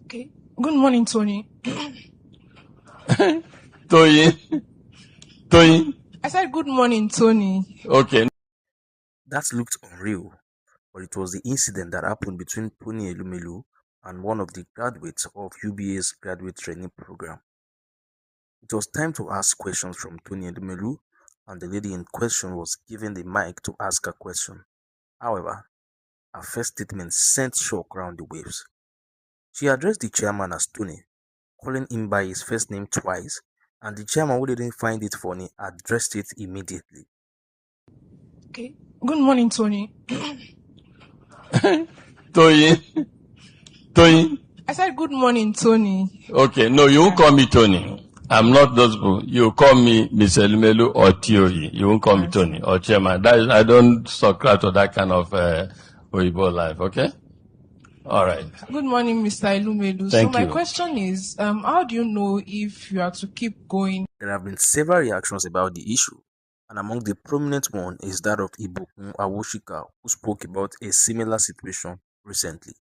Okay. Good morning, Tony. Toyin. I said good morning, Tony. Okay. That looked unreal, but it was the incident that happened between Tony ELUMELU and one of the graduates of UBA's graduate training program. It was time to ask questions from Tony ELUMELU, and the lady in question was given the mic to ask a question. However, her first statement sent shock around the waves. She addressed the chairman as Tony, calling him by his first name twice, and the chairman, who didn't find it funny, addressed it immediately. Okay. Good morning, Tony. Toyin. I said good morning, Tony. Okay, no, you won't call me Tony. I'm not those people. You call me Miss ELUMELU or Theory. You won't call me Tony or Chairman. I don't subscribe to that kind of Oyibo life, okay? All right. Good morning, Mr. ELUMELU. Thank so my you. question is, how do you know if you are to keep going? There have been several reactions about the issue, and among the prominent one is that of Ibukun Awoshika, who spoke about a similar situation recently.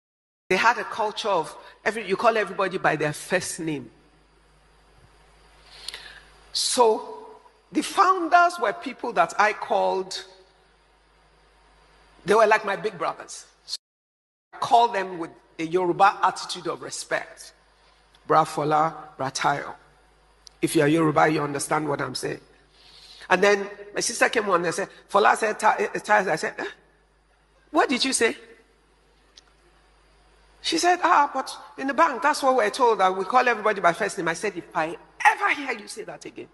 They had a culture of you call everybody by their first name. So the founders were people that I called, they were like my big brothers. So I call them with a Yoruba attitude of respect. Bra Fola, Bra Tayo. If you're Yoruba, you understand what I'm saying. And then my sister came on and said, Fola said, Tayo. I said, what did you say? She said, but in the bank, that's what we're told, that we call everybody by first name. I said, if I ever hear you say that again.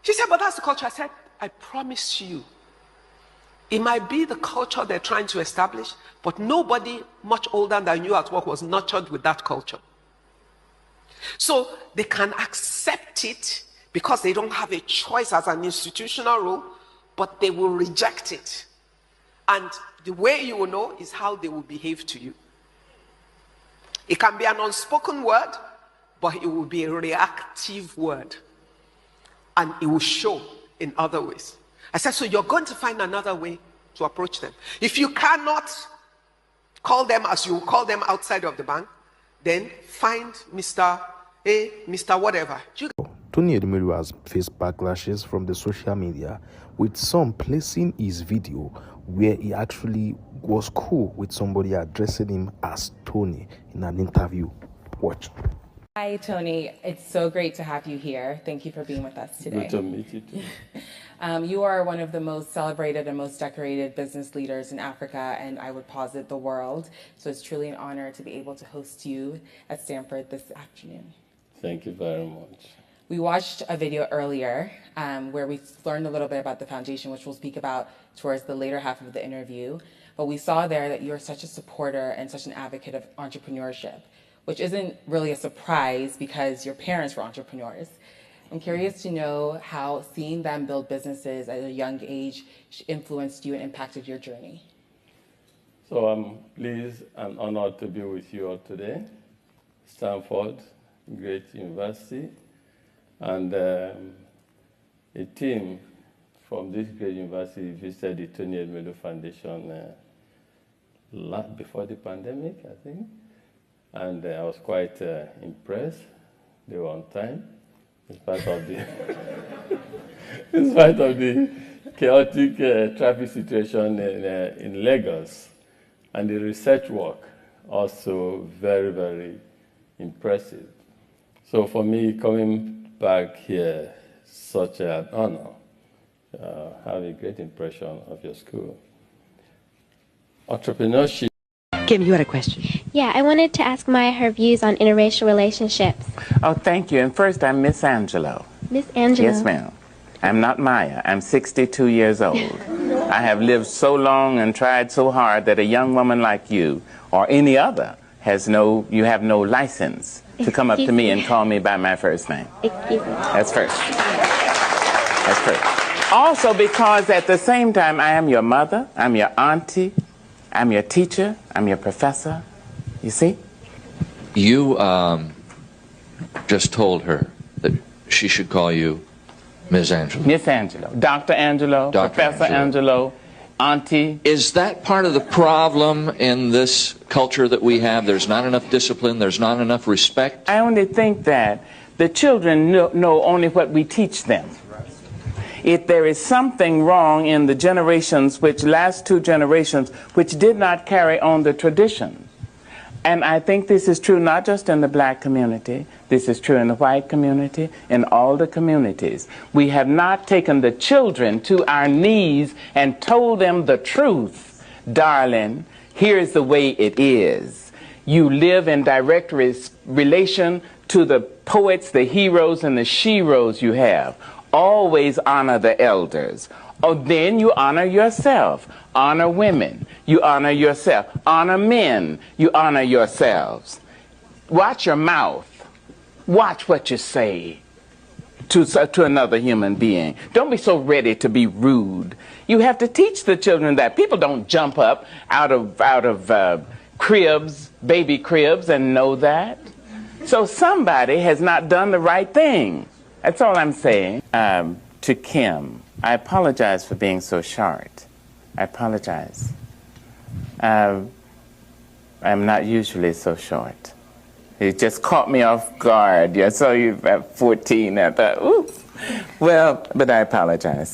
She said, but that's the culture. I said, I promise you, it might be the culture they're trying to establish, but nobody much older than you at work was nurtured with that culture. So they can accept it because they don't have a choice as an institutional rule, but they will reject it. And the way you will know is how they will behave to you. It can be an unspoken word, but it will be a reactive word. And it will show in other ways. I said, so you're going to find another way to approach them. If you cannot call them as you call them outside of the bank, then find Mr. A, Mr. whatever. Tony ELUMELU has faced backlashes from the social media, with some placing his video where he actually was cool with somebody addressing him as Tony in an interview. Watch. Hi, Tony. It's so great to have you here. Thank you for being with us today. Good to meet you too. You are one of the most celebrated and most decorated business leaders in Africa, and I would posit the world. So it's truly an honor to be able to host you at Stanford this afternoon. Thank you very much. We watched a video earlier where we learned a little bit about the foundation, which we'll speak about towards the later half of the interview. But we saw there that you're such a supporter and such an advocate of entrepreneurship, which isn't really a surprise because your parents were entrepreneurs. I'm curious to know how seeing them build businesses at a young age influenced you and impacted your journey. So I'm pleased and honored to be with you all today. Stanford, great university, and a team from this great university visited the Tony ELUMELU Foundation before the pandemic, I think. And I was quite impressed. They were on time, in spite of the, in spite of the chaotic traffic situation in Lagos. And the research work, also very, very impressive. So for me, coming back here, such an honor. Have a great impression of your school. Entrepreneurship. Kim, you had a question. Yeah, I wanted to ask Maya her views on interracial relationships. Oh, thank you. And first, I'm Miss Angelo. Miss Angelo. Yes, ma'am. I'm not Maya. I'm 62 years old. I have lived so long and tried so hard that a young woman like you or any other you have no license to come up to me and call me by my first name. Excuse me. That's first. That's first. Also because at the same time, I am your mother, I'm your auntie, I'm your teacher, I'm your professor. You see? You just told her that she should call you Ms. Angelo. Miss Angelo. Dr. Angelo, Professor Angelo. auntie. Is that part of the problem in this culture that we have? There's not enough discipline, there's not enough respect? I only think that the children know only what we teach them. If there is something wrong in the generations, last two generations, which did not carry on the tradition. And I think this is true not just in the black community, this is true in the white community, in all the communities. We have not taken the children to our knees and told them the truth. Darling, here's the way it is. You live in direct relation to the poets, the heroes, and the sheroes you have. Always honor the elders. Oh, then you honor yourself. Honor women. You honor yourself. Honor men. You honor yourselves. Watch your mouth. Watch what you say to another human being. Don't be so ready to be rude. You have to teach the children that. People don't jump up out of cribs, baby cribs, and know that. So somebody has not done the right thing. That's all I'm saying. To Kim, I apologize for being so short. I apologize. I'm not usually so short. It just caught me off guard. I saw you at 14. I thought, ooh. Well, but I apologize.